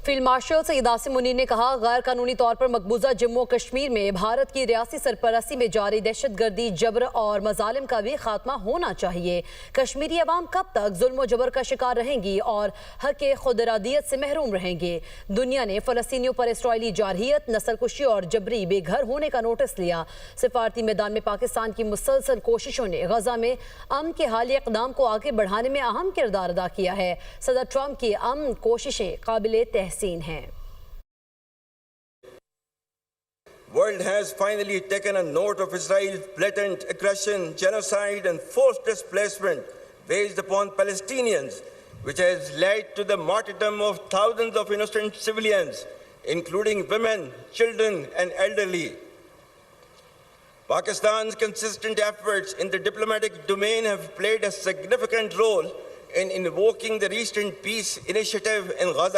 Field marshal Saeed Asim Munir ने कहा, गैर कानूनी तौर पर मकबूजा जम्मू कश्मीर में भारत की रियासी सरपरस्ती में जारी दहशतगर्दी, जबर और मजालिम का भी खात्मा होना चाहिए। कश्मीरी अवाम कब तक जुल्म जबर का शिकार रहेंगी और हक खुदरादियत से महरूम रहेंगे। दुनिया ने फ़लस्तीनियों पर इसराइली जारहियत, नस्लकुशी और जबरी बेघर होने का नोटिस लिया। सिफारती मैदान में पाकिस्तान की मुसलसल कोशिशों ने गजा में अमन के हालिया इक़दाम को आगे बढ़ाने में अहम किरदार अदा किया है। सदर ट्रंप की अमन कोशिशें काबिले तहसीन हैं। World has finally taken a note of Israel's blatant aggression, genocide and forced displacement waged upon Palestinians, which has led to the martyrdom of thousands of innocent civilians, including women, children and elderly. Pakistan's consistent efforts in the diplomatic domain have played a significant role in invoking the recent peace initiative in Gaza.